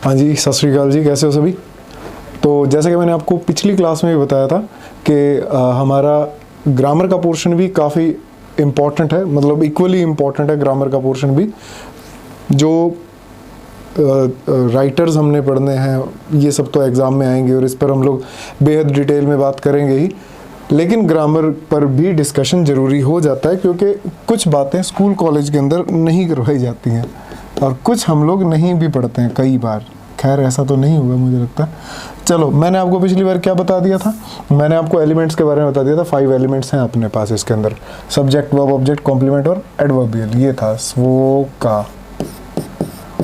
हाँ जी, सत श्री अकाल जी, कैसे हो सभी। तो जैसे कि मैंने आपको पिछली क्लास में भी बताया था कि हमारा ग्रामर का पोर्शन भी काफ़ी इम्पॉर्टेंट है, मतलब इक्वली इम्पॉर्टेंट है ग्रामर का पोर्शन भी। जो राइटर्स हमने पढ़ने हैं ये सब तो एग्ज़ाम में आएंगे और इस पर हम लोग बेहद डिटेल में बात करेंगे ही, लेकिन ग्रामर पर भी डिस्कशन ज़रूरी हो जाता है क्योंकि कुछ बातें स्कूल कॉलेज के अंदर नहीं करवाई जाती हैं और कुछ हम लोग नहीं भी पढ़ते हैं कई बार। खैर ऐसा तो नहीं होगा मुझे लगता। चलो, मैंने आपको पिछली बार क्या बता दिया था, मैंने आपको एलिमेंट्स के बारे में बता दिया था। 5 एलिमेंट्स हैं अपने पास इसके अंदर, सब्जेक्ट, वर्ब, ऑब्जेक्ट, कॉम्प्लीमेंट और एडवर्बियल। ये था वो का,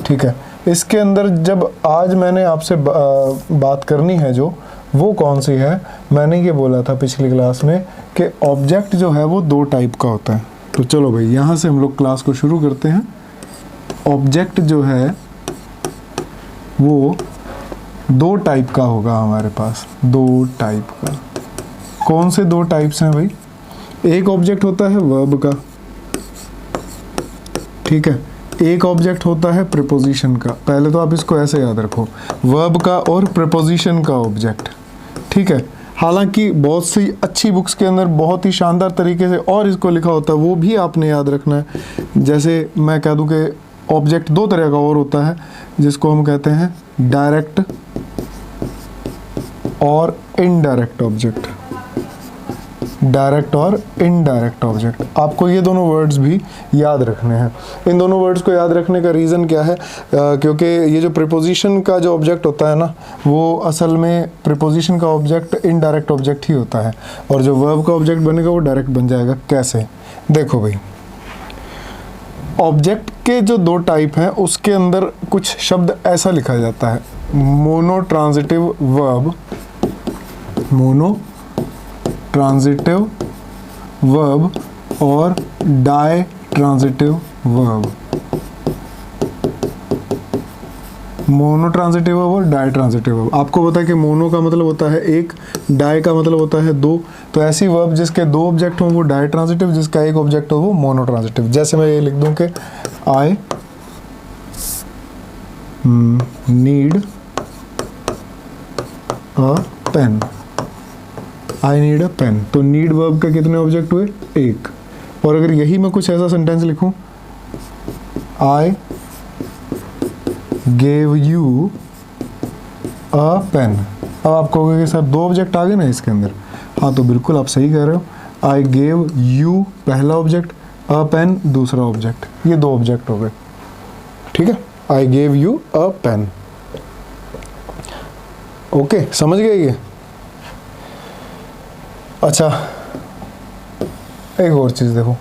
ठीक है। इसके अंदर जब आज मैंने आपसे बात करनी है जो, वो कौन सी है, मैंने ये बोला था पिछली क्लास में कि ऑब्जेक्ट जो है वो 2 टाइप का होता है। तो चलो भाई, यहाँ से हम लोग क्लास को शुरू करते हैं। ऑब्जेक्ट जो है वो 2 टाइप का होगा हमारे पास, 2 टाइप का। कौन से 2 टाइप्स हैं भाई? एक ऑब्जेक्ट होता है वर्ब का, ठीक है, एक ऑब्जेक्ट होता है प्रीपोजिशन का। पहले तो आप इसको ऐसे याद रखो, वर्ब का और प्रीपोजिशन का ऑब्जेक्ट, ठीक है। हालांकि बहुत सी अच्छी बुक्स के अंदर बहुत ही शानदार तरीके से और इसको लिखा होता है, वो भी आपने याद रखना है। जैसे मैं कह दूं कि ऑब्जेक्ट 2 तरह का और होता है, जिसको हम कहते हैं डायरेक्ट और इनडायरेक्ट ऑब्जेक्ट। डायरेक्ट और इनडायरेक्ट ऑब्जेक्ट, आपको ये दोनों वर्ड्स भी याद रखने हैं। इन दोनों वर्ड्स को याद रखने का रीज़न क्या है? क्योंकि ये जो प्रीपोजिशन का जो ऑब्जेक्ट होता है ना, वो असल में प्रीपोजिशन का ऑब्जेक्ट इनडायरेक्ट ऑब्जेक्ट ही होता है, और जो वर्ब का ऑब्जेक्ट बनेगा वो डायरेक्ट बन जाएगा। कैसे? देखो भाई, ऑब्जेक्ट के जो 2 टाइप हैं उसके अंदर कुछ शब्द ऐसा लिखा जाता है, mono transitive verb, mono transitive verb और di transitive verb. Mono transitive verb और डाई ट्रांजिटिव वर्ब। आपको पता है कि मोनो का मतलब होता है 1, डाई का मतलब होता है 2। तो ऐसी वर्ब जिसके 2 ऑब्जेक्ट हों वो डाई ट्रांजिटिव, जिसका 1 ऑब्जेक्ट हो वो मोनो ट्रांजिटिव। जैसे मैं ये लिख दूं कि I need a pen, I need a pen. तो नीड वर्ब का कितने ऑब्जेक्ट हुए? 1। और अगर यही मैं कुछ ऐसा सेंटेंस लिखूं, I gave you a pen, अब आप कहोगे कि सर 2 ऑब्जेक्ट आ गए ना इसके अंदर। हाँ, तो बिल्कुल आप सही कह रहे हो। आई गेव यू पहला ऑब्जेक्ट, अ पेन दूसरा ऑब्जेक्ट, ये 2 ऑब्जेक्ट हो गए, ठीक है। I gave you a pen. Okay, समझ गए ये? अच्छा, एक और चीज़ देखो,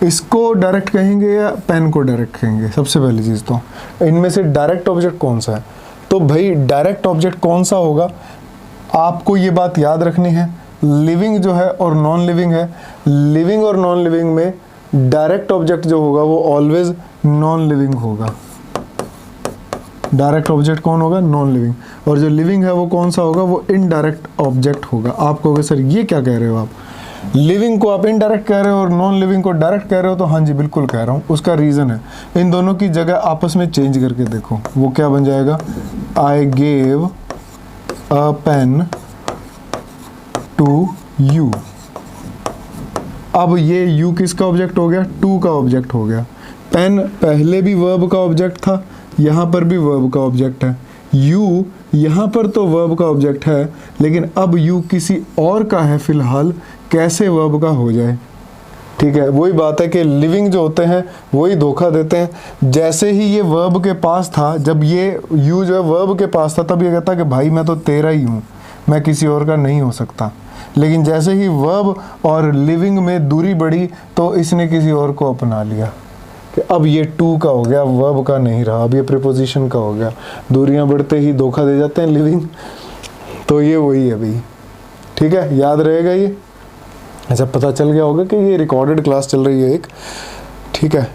इसको डायरेक्ट कहेंगे या पेन को डायरेक्ट कहेंगे? सबसे पहली चीज़ तो इनमें से डायरेक्ट ऑब्जेक्ट कौन सा है? तो भाई डायरेक्ट ऑब्जेक्ट कौन सा होगा, आपको ये बात याद रखनी है। लिविंग जो है और नॉन लिविंग है, लिविंग और नॉन लिविंग में डायरेक्ट ऑब्जेक्ट जो होगा वो ऑलवेज नॉन लिविंग होगा। डायरेक्ट ऑब्जेक्ट कौन होगा? Non living. और जो लिविंग है वो कौन सा होगा? वो इनडायरेक्ट ऑब्जेक्ट होगा। आप कहोगे सर ये क्या कह रहे हो आप, लिविंग को आप इनडायरेक्ट कह रहे हो और नॉन लिविंग को डायरेक्ट कह रहे हो? तो हाँ जी, बिल्कुल कह रहा हूँ। उसका रीज़न है, इन दोनों की जगह आपस में चेंज करके देखो, वो क्या बन जाएगा? I gave a pen to you. अब ये यू किसका ऑब्जेक्ट हो गया? टू का ऑब्जेक्ट हो गया। पेन पहले भी वर्ब का ऑब्जेक्ट था, यहाँ पर भी वर्ब का ऑब्जेक्ट है। यू यहाँ पर तो वर्ब का ऑब्जेक्ट है, लेकिन अब यू किसी और का है फिलहाल, कैसे वर्ब का हो जाए? ठीक है, वही बात है कि लिविंग जो होते हैं वही धोखा देते हैं। जैसे ही ये वर्ब के पास था, जब ये यू जो है वर्ब के पास था, तब ये कहता कि भाई मैं तो तेरा ही हूँ, मैं किसी और का नहीं हो सकता। लेकिन जैसे ही वर्ब और लिविंग में दूरी बढ़ी तो इसने किसी और को अपना लिया कि अब ये टू का हो गया, वर्ब का नहीं रहा, अब ये प्रीपोजिशन का हो गया। दूरियां बढ़ते ही धोखा दे जाते हैं लिविंग। तो ये वही है भाई, ठीक है, याद रहेगा ये। अच्छा, पता चल गया होगा कि ये रिकॉर्डेड क्लास चल रही है एक, ठीक है,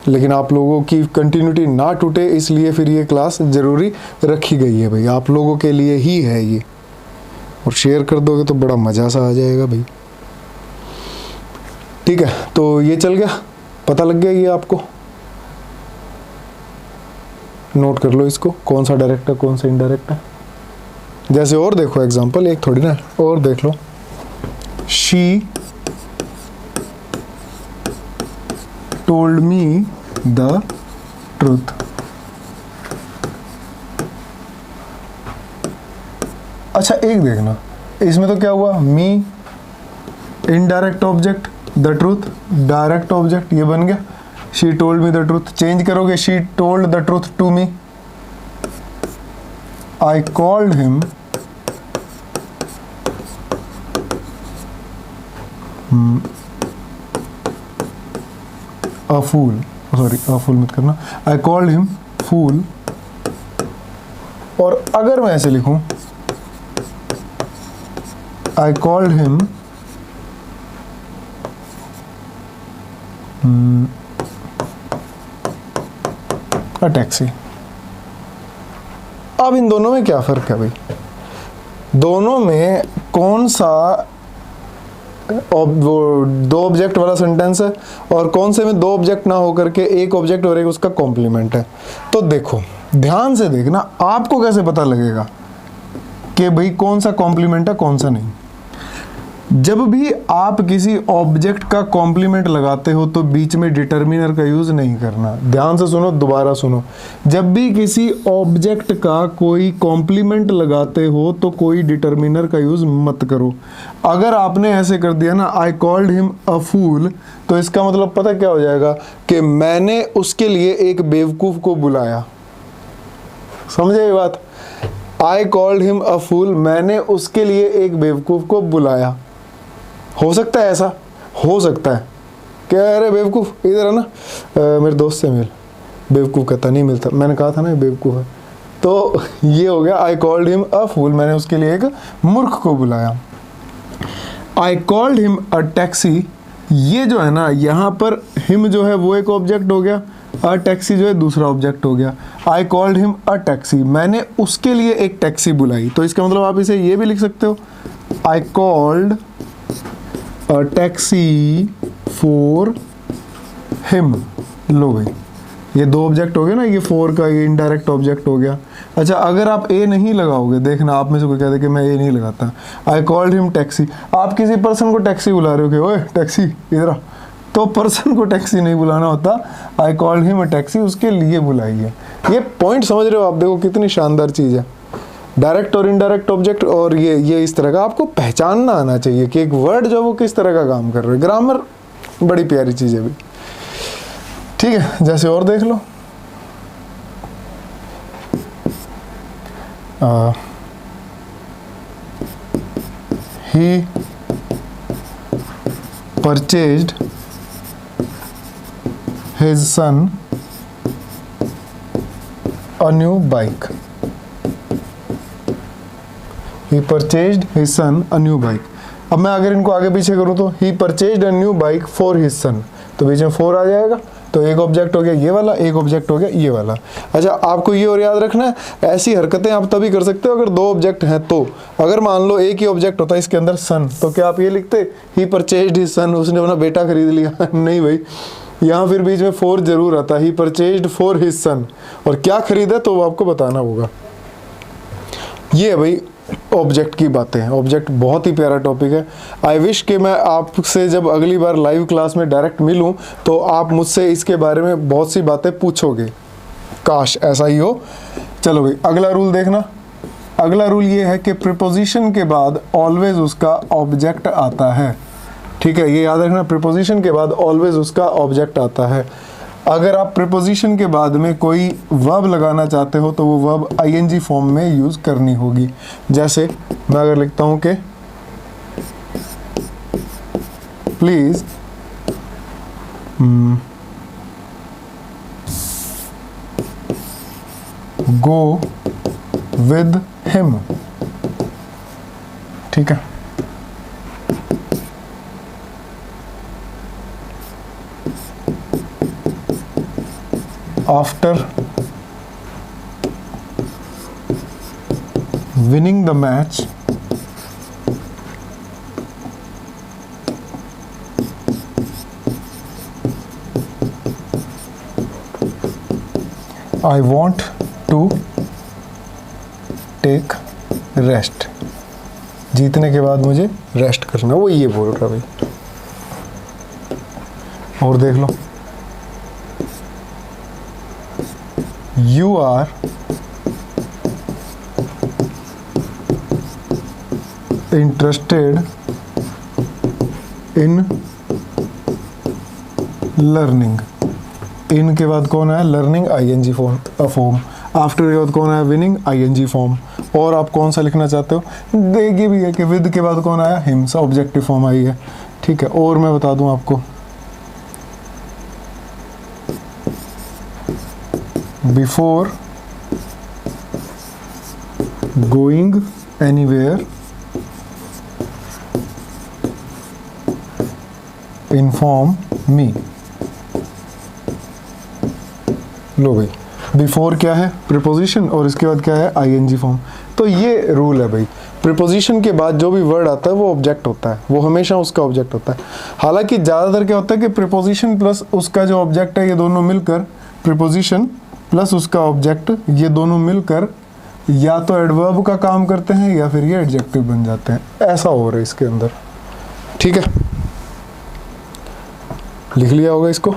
लेकिन आप लोगों की कंटिन्यूटी ना टूटे इसलिए फिर ये क्लास ज़रूरी रखी गई है भाई, आप लोगों के लिए ही है ये। और शेयर कर दोगे तो बड़ा मज़ा सा आ जाएगा भाई, ठीक है। तो ये चल गया, पता लग गया ये आपको। नोट कर लो इसको, कौन सा डायरेक्ट है कौन सा इनडायरेक्ट है। जैसे और देखो एग्जांपल, एक थोड़ी ना, और देख लो। She told me the truth. अच्छा एक देखना, इसमें तो क्या हुआ, me indirect object, the truth direct object, ये बन गया she told me the truth. Change करोगे, she told the truth to me, I called him a fool, sorry a fool मत करना, I called him fool। और अगर मैं ऐसे लिखूं, I called him a taxi। अब इन दोनों में क्या फर्क है भाई, दोनों में कौन सा वो दो ऑब्जेक्ट वाला सेंटेंस है और कौन से में दो ऑब्जेक्ट ना होकर के एक ऑब्जेक्ट और एक उसका कॉम्प्लीमेंट है। तो देखो ध्यान से देखना, आपको कैसे पता लगेगा कि भाई कौन सा कॉम्प्लीमेंट है कौन सा नहीं। जब भी आप किसी ऑब्जेक्ट का कॉम्प्लीमेंट लगाते हो तो बीच में डिटर्मिनर का यूज नहीं करना। ध्यान से सुनो, दोबारा सुनो, जब भी किसी ऑब्जेक्ट का कोई कॉम्प्लीमेंट लगाते हो तो कोई डिटर्मिनर का यूज मत करो। अगर आपने ऐसे कर दिया ना, आई कॉल्ड हिम अ फूल, तो इसका मतलब पता क्या हो जाएगा कि मैंने उसके लिए एक बेवकूफ को बुलाया। समझे ये बात, आई कॉल्ड हिम अ फूल, मैंने उसके लिए एक बेवकूफ को बुलाया। हो सकता है ऐसा, हो सकता है क्या, अरे बेवकूफ़ इधर है ना, मेरे दोस्त से मिल, बेवकूफ़ कहता नहीं मिलता, मैंने कहा था ना बेवकूफ़ है। तो ये हो गया आई कॉल्ड हिम अ फूल, मैंने उसके लिए एक मूर्ख को बुलाया। आई कॉल्ड हिम अ टैक्सी, ये जो है ना यहाँ पर हिम जो है वो एक ऑब्जेक्ट हो गया, अ टैक्सी जो है दूसरा ऑब्जेक्ट हो गया। आई कॉल्ड हिम अ टैक्सी, मैंने उसके लिए एक टैक्सी बुलाई। तो इसका मतलब आप इसे ये भी लिख सकते हो, I called a taxi for him. लो भाई, ये दो ऑब्जेक्ट हो गए ना, ये फॉर का ये इनडायरेक्ट ऑब्जेक्ट हो गया। अच्छा अगर आप ए नहीं लगाओगे, देखना आप में से कोई कहते कि मैं ए नहीं लगाता, आई कॉल्ड हिम टैक्सी, आप किसी पर्सन को टैक्सी बुला रहे हो कि ओए टैक्सी इधर आ, तो पर्सन को टैक्सी नहीं बुलाना होता, आई कॉल्ड हिम अ टैक्सी, उसके लिए बुलाइए। ये पॉइंट समझ रहे हो आप, देखो कितनी शानदार चीज़ है। डायरेक्ट और इनडायरेक्ट ऑब्जेक्ट, और ये इस तरह का आपको पहचानना आना चाहिए कि एक वर्ड जो वो किस तरह का काम कर रहे हैं। ग्रामर बड़ी प्यारी चीज़ है भी, ठीक है। जैसे और देख लो, he purchased his son a new bike। He purchased his son a new bike। अब मैं अगर इनको आगे पीछे करूँ तो he purchased a new bike for his son, तो बीच में for आ जाएगा, तो एक ऑब्जेक्ट हो गया ये वाला, एक ऑब्जेक्ट हो गया ये वाला। अच्छा आपको ये और याद रखना है, ऐसी हरकतें आप तभी कर सकते हो अगर दो ऑब्जेक्ट हैं। तो अगर मान लो एक ही ऑब्जेक्ट होता है इसके अंदर सन, तो क्या आप ये लिखते ही परचेज्ड हिज सन, उसने अपना बेटा खरीद लिया नहीं भाई, यहाँ फिर बीच में फॉर जरूर आता है, ही परचेज्ड फॉर हिज सन, और क्या खरीदा तो वो आपको बताना होगा। ये है भाई ऑब्जेक्ट की बातें हैं। ऑब्जेक्ट बहुत ही प्यारा टॉपिक है। आई विश कि मैं आपसे जब अगली बार लाइव क्लास में डायरेक्ट मिलूं तो आप मुझसे इसके बारे में बहुत सी बातें पूछोगे, काश ऐसा ही हो। चलो भाई अगला रूल देखना। अगला रूल ये है कि प्रीपोजिशन के बाद ऑलवेज उसका ऑब्जेक्ट आता है, ठीक है, ये याद रखना, प्रीपोजिशन के बाद ऑलवेज उसका ऑब्जेक्ट आता है। अगर आप प्रीपोजिशन के बाद में कोई वर्ब लगाना चाहते हो तो वो वर्ब आईएनजी फॉर्म में यूज़ करनी होगी। जैसे मैं अगर लिखता हूँ कि प्लीज़ गो विद हिम, ठीक है। After winning the match, I want to take rest, जीतने के बाद मुझे रेस्ट करना, वो ये बोल रहा भाई। और देख लो, you are interested in learning. इन के बाद कौन आया? Learning, ING form. आफ्टर के बाद कौन आया? Winning, ING form. और आप कौन सा लिखना चाहते हो? देगी भी है कि विद के बाद कौन आया? हिम, सा ऑब्जेक्टिव फॉर्म आई है। ठीक है, और मैं बता दूं आपको, before going anywhere inform me. लो भाई, बिफोर क्या है? प्रीपोजिशन, और इसके बाद क्या है? ING form. तो ये रूल है भाई, प्रीपोजिशन के बाद जो भी वर्ड आता है वो ऑब्जेक्ट होता है, वो हमेशा उसका ऑब्जेक्ट होता है। हालांकि ज़्यादातर क्या होता है कि प्रीपोजिशन प्लस उसका जो ऑब्जेक्ट है, ये दोनों मिलकर, प्रीपोजिशन प्लस उसका ऑब्जेक्ट, ये दोनों मिलकर या तो एडवर्ब का काम करते हैं या फिर ये एडजेक्टिव बन जाते हैं। ऐसा हो रहा है इसके अंदर। ठीक है, लिख लिया होगा इसको,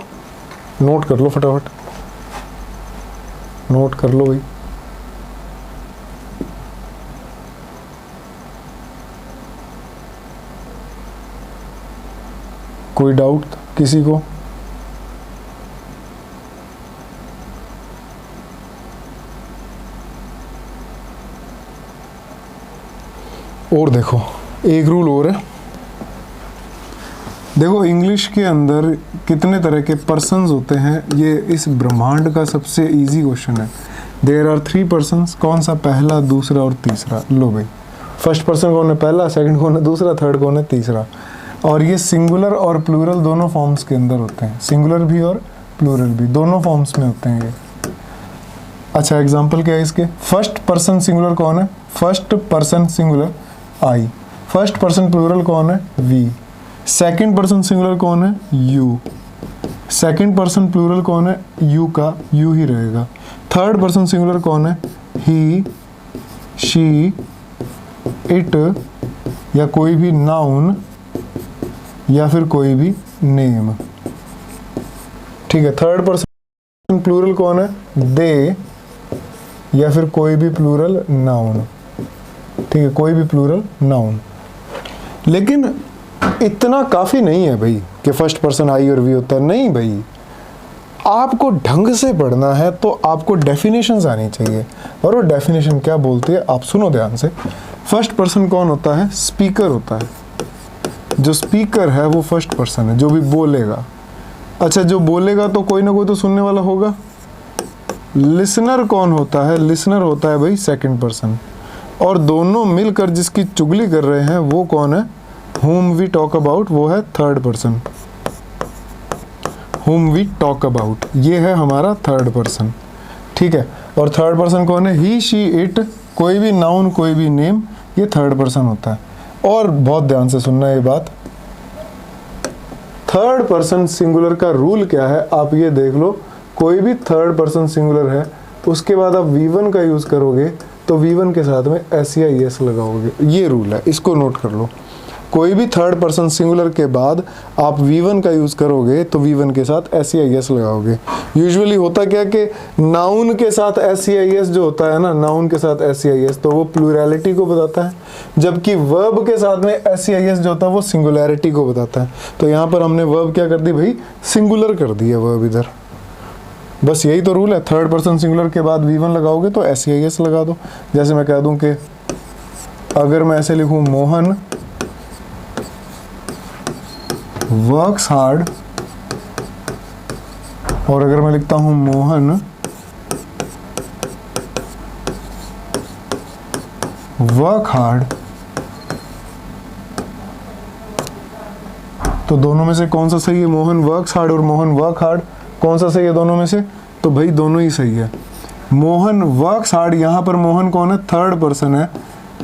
नोट कर लो फटाफट, नोट कर लो भाई। कोई डाउट किसी को? और देखो, एक रूल और है। देखो, इंग्लिश के अंदर कितने तरह के पर्सन्स होते हैं, ये इस ब्रह्मांड का सबसे इजी क्वेश्चन है। There are 3 persons. कौन सा? पहला, दूसरा और तीसरा। लो भाई, फर्स्ट पर्सन कौन है? पहला। सेकंड कौन है? दूसरा। थर्ड कौन है? तीसरा। और ये सिंगुलर और प्लूरल दोनों फॉर्म्स के अंदर होते हैं, सिंगुलर भी और प्लूरल भी, दोनों फॉर्म्स में होते हैं ये। अच्छा, एग्जाम्पल क्या है इसके? फर्स्ट पर्सन सिंगुलर कौन है? फर्स्ट पर्सन सिंगुलर आई। फर्स्ट पर्सन प्लूरल कौन है? वी। सेकंड पर्सन सिंगुलर कौन है? यू। सेकंड पर्सन प्लूरल कौन है? यू का यू ही रहेगा। थर्ड पर्सन सिंगुलर कौन है? ही, शी, इट, या कोई भी नाउन या फिर कोई भी नेम। ठीक है, थर्ड पर्सन प्लूरल कौन है? दे, या फिर कोई भी प्लूरल नाउन। ठीक है, कोई भी प्लूरल नाउन। लेकिन इतना काफ़ी नहीं है भाई कि फर्स्ट पर्सन आई और वी होता है। नहीं भाई, आपको ढंग से पढ़ना है तो आपको डेफिनेशंस आनी चाहिए। और वो डेफिनेशन क्या बोलती है आप सुनो ध्यान से। फर्स्ट पर्सन कौन होता है? स्पीकर होता है। जो स्पीकर है वो फर्स्ट पर्सन है, जो भी बोलेगा। अच्छा, जो बोलेगा तो कोई ना कोई तो सुनने वाला होगा। लिसनर कौन होता है? लिसनर होता है भाई सेकंड पर्सन। और दोनों मिलकर जिसकी चुगली कर रहे हैं वो कौन है? whom we talk about, वो है third person. whom we talk about, ये है हमारा थर्ड पर्सन। ठीक है, और थर्ड पर्सन कौन है? ही, शी, इट, कोई भी नाउन, कोई भी नेम, ये थर्ड पर्सन होता है। और बहुत ध्यान से सुनना ये बात, थर्ड पर्सन सिंगुलर का रूल क्या है आप ये देख लो। कोई भी थर्ड पर्सन सिंगुलर है, उसके बाद आप V1 का यूज़ करोगे तो V1 के साथ में SEIS लगाओगे। ये रूल है, इसको नोट कर लो। कोई भी थर्ड पर्सन सिंगुलर के बाद आप V1 का यूज़ करोगे तो V1 के साथ SEIS लगाओगे। यूजुअली होता क्या कि नाउन के साथ SEIS जो होता है ना, नाउन के साथ SEIS, तो वो प्लूरैलिटी को बताता है, जबकि वर्ब के साथ में SEIS जो होता है वो सिंगुलैरिटी को बताता है। तो यहाँ पर हमने वर्ब क्या कर दी भाई? सिंगुलर कर दिया वर्ब इधर। बस यही तो रूल है। थर्ड पर्सन सिंगुलर के बाद V1 लगाओगे तो SEIS लगा दो। जैसे मैं कह दूं कि अगर मैं ऐसे लिखूं, मोहन वर्क्स हार्ड, और अगर मैं लिखता हूं मोहन वर्क हार्ड, तो दोनों में से कौन सा सही है? मोहन वर्क्स हार्ड और मोहन वर्क हार्ड, कौन सा सही है दोनों में से? तो भाई दोनों ही सही है। मोहन वर्क्स हार्ड, यहाँ पर मोहन कौन है? थर्ड पर्सन है।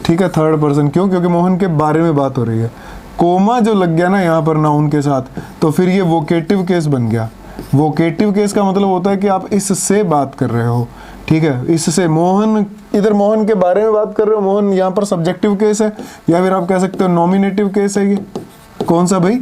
ठीक है, थर्ड पर्सन क्यों? क्योंकि मोहन के बारे में बात हो रही है। कोमा जो लग गया ना यहाँ पर नाउन के साथ, तो फिर ये वोकेटिव केस बन गया। वोकेटिव केस का मतलब होता है कि आप इससे बात कर रहे हो, ठीक है। इससे मोहन, इधर मोहन के बारे में बात कर रहे हो, मोहन यहाँ पर सब्जेक्टिव केस है, या फिर आप कह सकते हो नॉमिनेटिव केस है। ये कौन सा भाई,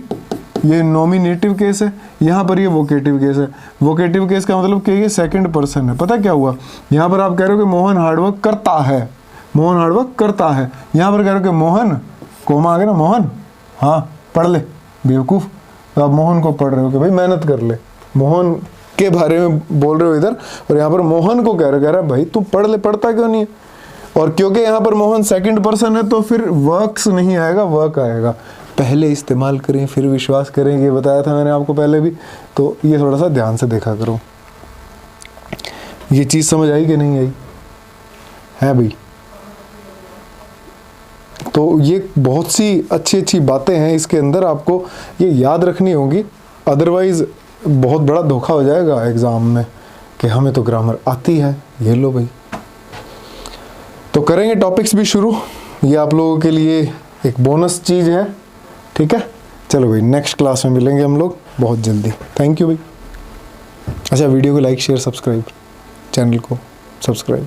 ये नॉमिनेटिव केस है, यहाँ पर ये वोकेटिव केस है। वोकेटिव केस का मतलब कि ये सेकंड पर्सन है। पता क्या हुआ, यहाँ पर आप कह रहे हो कि मोहन हार्डवर्क करता है, मोहन हार्डवर्क करता है, यहाँ पर कह रहे हो कि मोहन, कोमा आ गया ना, मोहन हाँ पढ़ ले बेवकूफ़, तो आप मोहन को पढ़ रहे हो कि भाई मेहनत कर ले, मोहन के बारे में बोल रहे हो इधर, और यहाँ पर मोहन को कह रहे हो भाई तू पढ़ ले, पढ़ता क्यों नहीं है। और क्योंकि यहाँ पर मोहन सेकंड पर्सन है तो फिर वर्क्स नहीं आएगा, वर्क आएगा। पहले इस्तेमाल करें फिर विश्वास करें, ये बताया था मैंने आपको पहले भी, तो ये थोड़ा सा ध्यान से देखा करो। ये चीज़ समझ आई कि नहीं आई है भाई। तो ये बहुत सी अच्छी अच्छी बातें हैं इसके अंदर, आपको ये याद रखनी होगी, अदरवाइज बहुत बड़ा धोखा हो जाएगा एग्ज़ाम में कि हमें तो ग्रामर आती है। ये लो भाई, तो करेंगे टॉपिक्स भी शुरू, ये आप लोगों के लिए एक बोनस चीज़ है, ठीक है। चलो भाई, नेक्स्ट क्लास में मिलेंगे हम लोग बहुत जल्दी। थैंक यू भाई। अच्छा, वीडियो को लाइक शेयर सब्सक्राइब, चैनल को सब्सक्राइब।